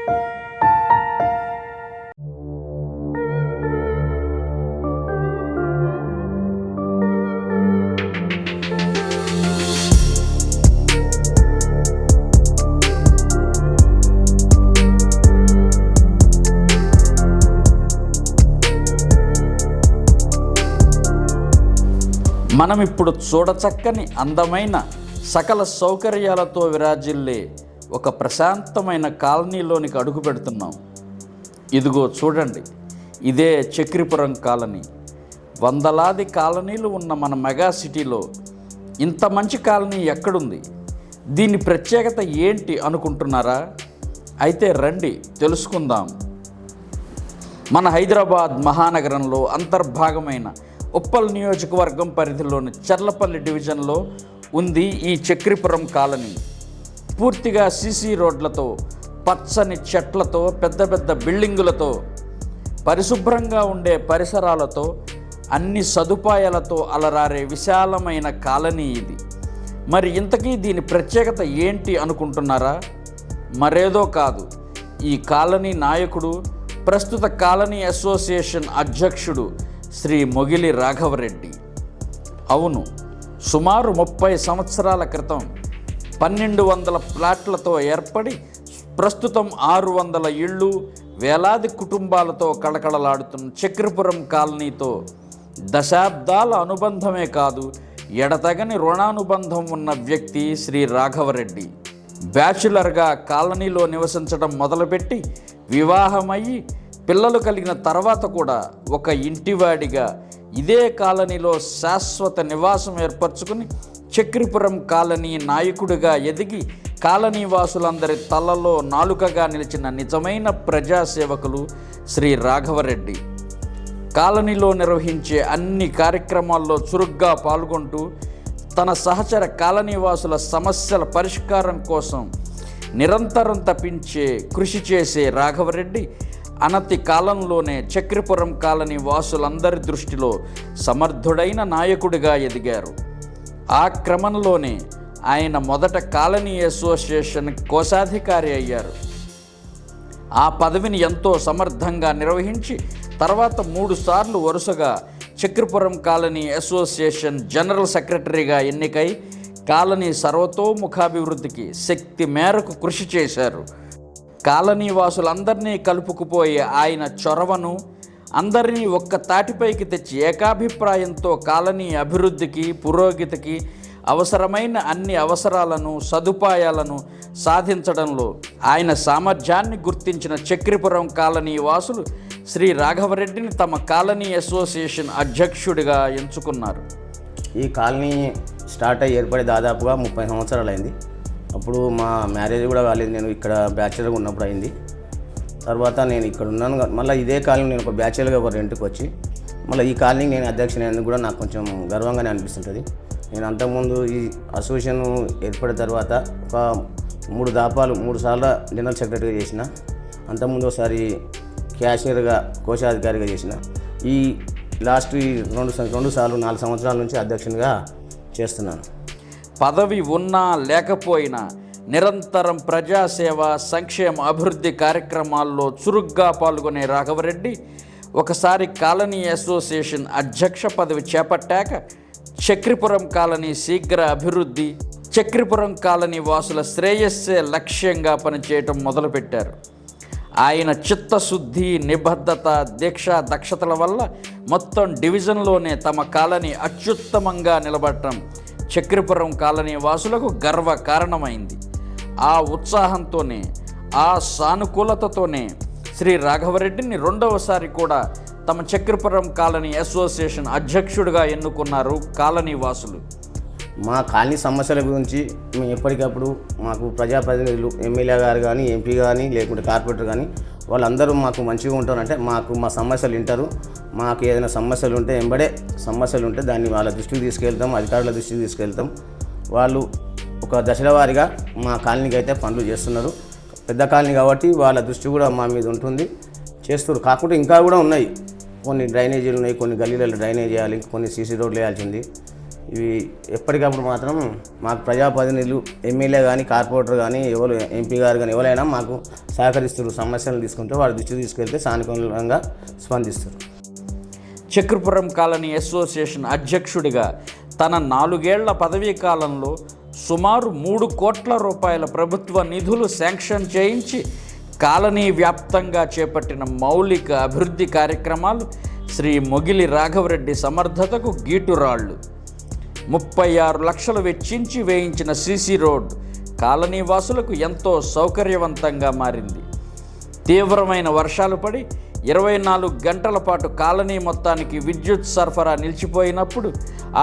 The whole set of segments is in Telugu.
మనం ఇప్పుడు చూడచక్కని అందమైన సకల సౌకర్యాలతో విరాజిల్లే ఒక ప్రశాంతమైన కాలనీలోనికి అడుగు పెడుతున్నాం. ఇదిగో చూడండి, ఇదే చక్రిపురం కాలనీ. వందలాది కాలనీలు ఉన్న మన మెగా సిటీలో ఇంత మంచి కాలనీ ఎక్కడుంది? దీని ప్రత్యేకత ఏంటి అనుకుంటున్నారా? అయితే రండి తెలుసుకుందాం. మన హైదరాబాద్ మహానగరంలో అంతర్భాగమైన ఉప్పల్ నియోజకవర్గం పరిధిలోని చర్లపల్లి డివిజన్లో ఉంది ఈ చక్రిపురం కాలనీ. పూర్తిగా సీసీ రోడ్లతో, పచ్చని చెట్లతో, పెద్ద పెద్ద బిల్డింగులతో, పరిశుభ్రంగా ఉండే పరిసరాలతో, అన్ని సదుపాయాలతో అలరారే విశాలమైన కాలనీ ఇది. మరి ఇంతకీ దీని ప్రత్యేకత ఏంటి అనుకుంటున్నారా? మరేదో కాదు, ఈ కాలనీ నాయకుడు, ప్రస్తుత కాలనీ అసోసియేషన్ అధ్యక్షుడు శ్రీ మొగిలి రాఘవరెడ్డి. అవును, సుమారు 30 సంవత్సరాల క్రితం 1200 ప్లాట్లతో ఏర్పడి ప్రస్తుతం 600 ఇళ్ళు, వేలాది కుటుంబాలతో కళకళలాడుతున్న చక్రిపురం కాలనీతో దశాబ్దాల అనుబంధమే కాదు, ఎడతగని రుణానుబంధం ఉన్న వ్యక్తి శ్రీ రాఘవరెడ్డి. బ్యాచులర్గా కాలనీలో నివసించడం మొదలుపెట్టి వివాహమయ్యి పిల్లలు కలిగిన తర్వాత కూడా ఒక ఇంటివాడిగా ఇదే కాలనీలో శాశ్వత నివాసం ఏర్పరచుకుని చక్రిపురం కాలనీ నాయకుడిగా ఎదిగి కాలనీ వాసులందరి తలలో నాలుకగా నిలిచిన నిజమైన ప్రజాసేవకులు శ్రీ రాఘవరెడ్డి. కాలనీలో నిర్వహించే అన్ని కార్యక్రమాల్లో చురుగ్గా పాల్గొంటూ తన సహచర కాలనీ వాసుల సమస్యల పరిష్కారం కోసం నిరంతరం తప్పించే కృషి చేసే రాఘవరెడ్డి అనతి కాలంలోనే చక్రిపురం కాలనీ వాసులందరి దృష్టిలో సమర్థుడైన నాయకుడిగా ఎదిగారు. ఆ క్రమంలోనే ఆయన మొదట కాలనీ అసోసియేషన్ కోశాధికారి అయ్యారు. ఆ పదవిని ఎంతో సమర్థంగా నిర్వహించి తర్వాత 3 సార్లు వరుసగా చక్రిపురం కాలనీ అసోసియేషన్ జనరల్ సెక్రటరీగా ఎన్నికై కాలనీ సర్వతోముఖాభివృద్ధికి శక్తి మేరకు కృషి చేశారు. కాలనీ వాసులందరినీ కలుపుకుపోయే ఆయన చొరవను, అందరినీ ఒక్క తాటిపైకి తెచ్చి ఏకాభిప్రాయంతో కాలనీ అభివృద్ధికి, పురోగతికి అవసరమైన అన్ని అవసరాలను, సదుపాయాలను సాధించడంలో ఆయన సామర్థ్యాన్ని గుర్తించిన చక్రిపురం కాలనీ వాసులు శ్రీ రాఘవరెడ్డిని తమ కాలనీ అసోసియేషన్ అధ్యక్షుడిగా ఎంచుకున్నారు. ఈ కాలనీ స్టార్ట్ అయ్యి ఏర్పడి దాదాపుగా 30 సంవత్సరాలు అయింది. అప్పుడు మా మ్యారేజ్ కూడా కాలేదు, నేను ఇక్కడ బ్యాచులర్గా ఉన్నప్పుడు అయింది. తర్వాత నేను ఇక్కడ ఉన్నాను. మళ్ళీ ఇదే కాలనీ నేను ఒక బ్యాచులర్గా ఒక రెంట్కి వచ్చి మళ్ళీ ఈ కాలనీకి నేను అధ్యక్షుడైనందుకు కూడా నాకు కొంచెం గర్వంగానే అనిపిస్తుంటుంది. నేను అంతకుముందు ఈ అసోసియేషన్ ఏర్పడిన తర్వాత ఒక 3 సార్లు జనరల్ సెక్రటరీగా చేసిన, అంతకుముందు ఒకసారి క్యాషియర్గా కోశాధికారిగా చేసిన, ఈ లాస్ట్ 2 సార్లు 4 సంవత్సరాల నుంచి అధ్యక్షునిగా చేస్తున్నాను. పదవి ఉన్నా లేకపోయినా నిరంతరం ప్రజాసేవ, సంక్షేమ, అభివృద్ధి కార్యక్రమాల్లో చురుగ్గా పాల్గొనే రాఘవరెడ్డి ఒకసారి కాలనీ అసోసియేషన్ అధ్యక్ష పదవి చేపట్టాక చక్రిపురం కాలనీ శీఘ్ర అభివృద్ధి, చక్రిపురం కాలనీ వాసుల శ్రేయస్సే లక్ష్యంగా పనిచేయటం మొదలుపెట్టారు. ఆయన చిత్తశుద్ధి, నిబద్ధత, దీక్ష, దక్షతల వల్ల మొత్తం డివిజన్లోనే తమ కాలనీ అత్యుత్తమంగా నిలబడటం చక్రిపురం కాలనీ వాసులకు గర్వ కారణమైంది. ఆ ఉత్సాహంతోనే, ఆ సానుకూలతతోనే శ్రీ రాఘవరెడ్డిని 2వసారి కూడా తమ చక్రిపురం కాలనీ అసోసియేషన్ అధ్యక్షుడిగా ఎన్నుకున్నారు కాలనీ వాసులు. మా కాలనీ సమస్యల గురించి మేము ఎప్పటికప్పుడు మాకు ప్రజాప్రతినిధులు, ఎమ్మెల్యే గారు కానీ, ఎంపీ కానీ, లేకుంటే కార్పొరేటర్ కానీ వాళ్ళందరూ మాకు మంచిగా ఉంటారంటే మా సమస్యలు వింటారు. మాకు ఏదైనా సమస్యలు ఉంటే సమస్యలు ఉంటే దాన్ని వాళ్ళ దృష్టికి తీసుకెళ్తాం, అధికారుల దృష్టికి తీసుకెళ్తాం. వాళ్ళు ఒక దశల వారీగా మా కాలనీకి అయితే పనులు చేస్తున్నారు. పెద్ద కాలనీ కాబట్టి వాళ్ళ దృష్టి కూడా మా మీద ఉంటుంది, చేస్తారు. కాకుండా ఇంకా కూడా ఉన్నాయి, కొన్ని డ్రైనేజీలు ఉన్నాయి, కొన్ని గల్లీలలో డ్రైనేజ్ చేయాలి, కొన్ని సీసీ రోడ్లు వేయాల్సింది. ఇవి ఎప్పటికప్పుడు మాత్రం మాకు ప్రజాప్రతినిధులు ఎమ్మెల్యే కానీ కార్పొరేటర్ కానీ ఎవరు ఎంపీ గారు కానీ ఎవరైనా మాకు సహకరిస్తారు. సమస్యలు తీసుకుంటే వారి దృష్టికి తీసుకెళ్తే సానుకూలంగా స్పందిస్తారు. చక్రపురం కాలనీ అసోసియేషన్ అధ్యక్షుడిగా తన 4 ఏళ్ల పదవీ కాలంలో సుమారు 3 కోట్ల రూపాయల ప్రభుత్వ నిధులు శాంక్షన్ చేయించి కాలనీ వ్యాప్తంగా చేపట్టిన మౌలిక అభివృద్ధి కార్యక్రమాలు శ్రీ మొగిలి రాఘవరెడ్డి సమర్థతకు గీటురాళ్లు. 36 లక్షలు వెచ్చించి వేయించిన సీసీ రోడ్ కాలనీ వాసులకు ఎంతో సౌకర్యవంతంగా మారింది. తీవ్రమైన వర్షాలు పడి 24 గంటల పాటు కాలనీ మొత్తానికి విద్యుత్ సరఫరా నిలిచిపోయినప్పుడు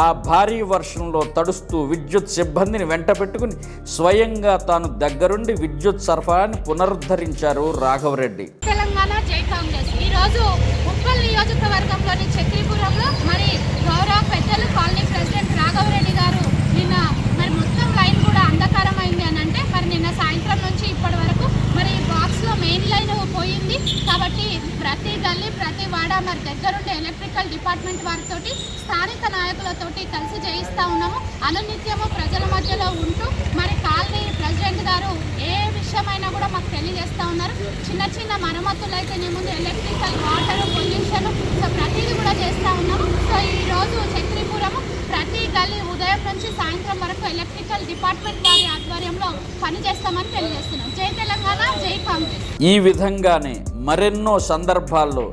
ఆ భారీ వర్షంలో తడుస్తూ విద్యుత్ సిబ్బందిని వెంట పెట్టుకుని స్వయంగా తాను దగ్గరుండి విద్యుత్ సరఫరాని పునరుద్ధరించారు రాఘవరెడ్డి. తెలంగాణ జై కాంగ్రెస్. ఈరోజు ఉప్పల్ నియోజకవర్గంలోని చక్రీపురంలో మరి గౌరవ పెద్దలు కాలనీ ప్రెసిడెంట్ రాఘవరెడ్డి గారు నిన్న మరి మొత్తం లైన్ కూడా అంధకారమైంది అని అంటే మరి నిన్న సాయంత్రం నుంచి ఇప్పటి వరకు మరి బాక్స్లో మెయిన్ లైన్ పోయింది. కాబట్టి ప్రతి గల్లీ ప్రతి వాడ మరి దగ్గరుండే ఎలక్ట్రికల్ డిపార్ట్మెంట్ వారితోటి స్థానిక నాయకులతోటి కలిసి చేయిస్తూ ఉన్నాము. అనునిత్యము ప్రజల మధ్యలో ఉంటూ మరి కాలనీ ప్రెసిడెంట్ గారు ఏ విషయమైనా కూడా మాకు తెలియజేస్తూ ఉన్నారు. చిన్న చిన్న మరమ్మతులు అయితేనే ముందు ఎలక్ట్రికల్, వాటర్, పొల్యూషన్, సో ప్రతిదీ కూడా చేస్తూ ఉన్నాము. సో ఈరోజు చక్రీపురము ప్రతి గల్లీ ఉదయం నుంచి సాయంత్రం వరకు ఎలక్ట్రికల్ డిపార్ట్మెంట్ వారి ఆధ్వర్యంలో పనిచేస్తామని తెలియజేస్తున్నాం. జై తెలంగాణ, జై కాంగ్రెస్. ఈ విధంగానే మరెన్నో సందర్భాల్లో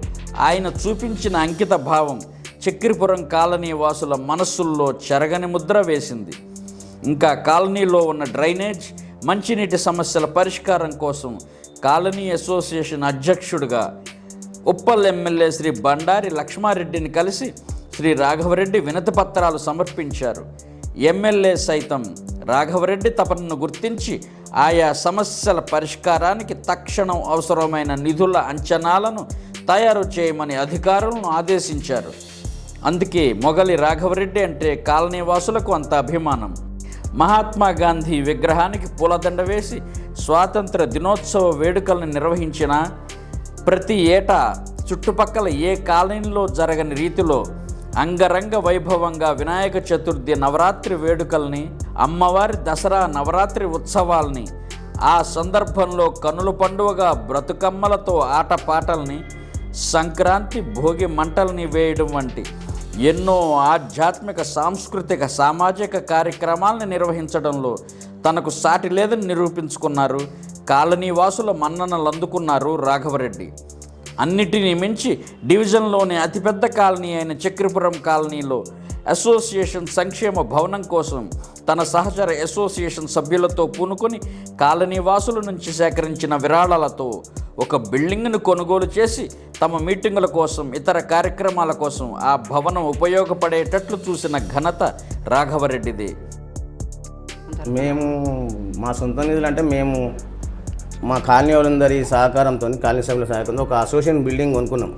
ఆయన చూపించిన అంకిత భావం చక్రీపురం కాలనీ వాసుల మనస్సుల్లో చెరగని ముద్ర వేసింది. ఇంకా కాలనీలో ఉన్న డ్రైనేజ్, మంచినీటి సమస్యల పరిష్కారం కోసం కాలనీ అసోసియేషన్ అధ్యక్షుడిగా ఉప్పల్ ఎమ్మెల్యే శ్రీ బండారి లక్ష్మారెడ్డిని కలిసి శ్రీ రాఘవరెడ్డి వినతి పత్రాలు సమర్పించారు. ఎమ్మెల్యే సైతం రాఘవరెడ్డి తపనను గుర్తించి ఆయా సమస్యల పరిష్కారానికి తక్షణం అవసరమైన నిధుల అంచనాలను తయారు చేయమని అధికారులను ఆదేశించారు. అందుకే మొగలి రాఘవరెడ్డి అంటే కాలనీ వాసులకు అంత అభిమానం. మహాత్మా గాంధీ విగ్రహానికి పూలదండ వేసి స్వాతంత్ర దినోత్సవ వేడుకలను నిర్వహించిన ప్రతి ఏటా చుట్టుపక్కల ఏ కాలనీలో జరగని రీతిలో అంగరంగ వైభవంగా వినాయక చతుర్థి నవరాత్రి వేడుకల్ని, అమ్మవారి దసరా నవరాత్రి ఉత్సవాల్ని, ఆ సందర్భంలో కనుల పండుగగా బ్రతుకమ్మలతో ఆటపాటల్ని, సంక్రాంతి భోగి మంటల్ని వేయడం వంటి ఎన్నో ఆధ్యాత్మిక, సాంస్కృతిక, సామాజిక కార్యక్రమాలను నిర్వహించడంలో తనకు సాటి లేదని నిరూపించుకున్నారు. కాలనీ వాసుల మన్ననలు అందుకున్నారు రాఘవరెడ్డి. అన్నిటినీ మించి డివిజన్లోని అతిపెద్ద కాలనీ అయిన చక్రీపురం కాలనీలో అసోసియేషన్ సంక్షేమ భవనం కోసం తన సహచర అసోసియేషన్ సభ్యులతో పూనుకొని కాలనీ వాసుల నుంచి సేకరించిన విరాళాలతో ఒక బిల్డింగ్ను కొనుగోలు చేసి తమ మీటింగుల కోసం, ఇతర కార్యక్రమాల కోసం ఆ భవనం ఉపయోగపడేటట్లు చూసిన ఘనత రాఘవరెడ్డిదే. మేము మా సొంత నిధులు అంటే మేము మా కాలనీ వాళ్ళందరి సహకారంతో, కాలనీ సభ్యుల సహకారంతో ఒక అసోసియేషన్ బిల్డింగ్ కొనుక్కున్నాం.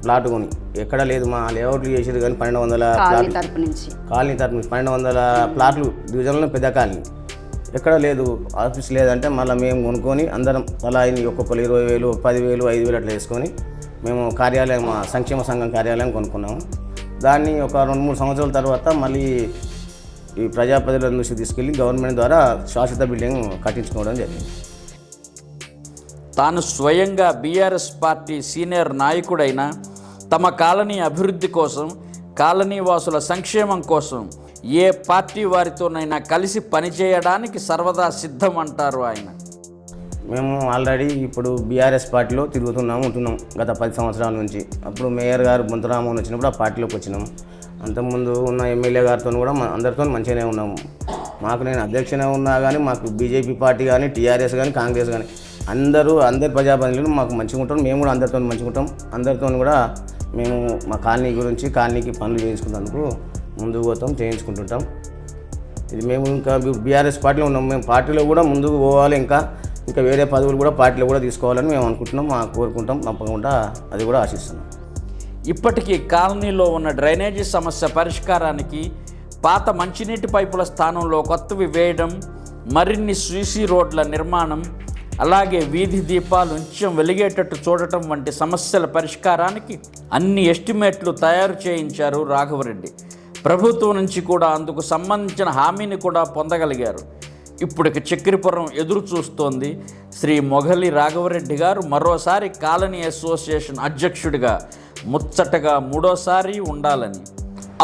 ప్లాట్ కొని ఎక్కడ లేదు, మా లేఅవుట్లు చేసేది కానీ 1200 కాలనీ తరపు నుంచి 1200 ప్లాట్లు డివిజన్లో పెద్ద కాలనీ ఎక్కడ లేదు, ఆఫీస్ లేదంటే మళ్ళీ మేము కొనుక్కొని అందరం అలా ఒక్కొక్కరు 20,000, 10,000, 5,000 అట్లా వేసుకొని మేము కార్యాలయం, మా సంక్షేమ సంఘం కార్యాలయం కొనుక్కున్నాము. దాన్ని ఒక 2-3 సంవత్సరాల తర్వాత మళ్ళీ ఈ ప్రజాప్రతినిధుల నుంచి తీసుకెళ్ళి గవర్నమెంట్ ద్వారా శాశ్వత బిల్డింగ్ కట్టించుకోవడం జరిగింది. తాను స్వయంగా బీఆర్ఎస్ పార్టీ సీనియర్ నాయకుడైన తమ కాలనీ అభివృద్ధి కోసం, కాలనీ వాసుల సంక్షేమం కోసం ఏ పార్టీ వారితోనైనా కలిసి పనిచేయడానికి సర్వదా సిద్ధం అంటారు ఆయన. మేము ఆల్రెడీ ఇప్పుడు బీఆర్ఎస్ పార్టీలో ఉంటున్నాం గత 10 సంవత్సరాల నుంచి. అప్పుడు మేయర్ గారు బొంతరామోహన్ వచ్చినప్పుడు ఆ పార్టీలోకి వచ్చినాము. అంతకుముందు ఉన్న ఎమ్మెల్యే గారితో కూడా అందరితో మంచిగానే ఉన్నాము. మాకు నేను అధ్యక్షనే ఉన్నా కానీ మాకు బీజేపీ పార్టీ కానీ, టీఆర్ఎస్ కానీ, కాంగ్రెస్ కానీ అందరి ప్రజాప్రతినిధులు మాకు మంచిగా ఉంటాం. మేము కూడా అందరితో మంచిగా ఉంటాం. అందరితో కూడా మేము మా కాలనీ గురించి, కాలనీకి పనులు చేయించుకున్నందుకు ముందుకు పోతాం, చేయించుకుంటుంటాం. ఇది మేము ఇంకా బీఆర్ఎస్ పార్టీలో ఉన్నాం. మేము పార్టీలో కూడా ముందుకు పోవాలి, ఇంకా వేరే పదవులు కూడా పార్టీలో కూడా తీసుకోవాలని మేము అనుకుంటున్నాం, కోరుకుంటాం. తప్పకుండా అది కూడా ఆశిస్తున్నాం. ఇప్పటికీ కాలనీలో ఉన్న డ్రైనేజీ సమస్య పరిష్కారానికి పాత మంచినీటి పైపుల స్థానంలో కొత్తవి వేయడం, మరిన్ని సీసీ రోడ్ల నిర్మాణం, అలాగే వీధి దీపాలు నిత్యం వెలిగేటట్టు చూడటం వంటి సమస్యల పరిష్కారానికి అన్ని ఎస్టిమేట్లు తయారు చేయించారు రాఘవరెడ్డి. ప్రభుత్వం నుంచి కూడా అందుకు సంబంధించిన హామీని కూడా పొందగలిగారు. ఇప్పటికి చక్రిపురం ఎదురు చూస్తోంది శ్రీ మొగలి రాఘవరెడ్డి గారు మరోసారి కాలనీ అసోసియేషన్ అధ్యక్షుడిగా ముచ్చటగా మూడోసారి ఉండాలని.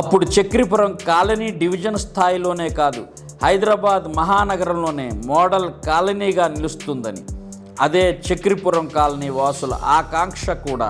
అప్పుడు చక్రిపురం కాలనీ డివిజన్ స్థాయిలోనే కాదు, హైదరాబాద్ మహానగరంలోనే మోడల్ కాలనీగా నిలుస్తుందని. అదే చక్రిపురం కాలనీ వాసుల ఆకాంక్ష కూడా.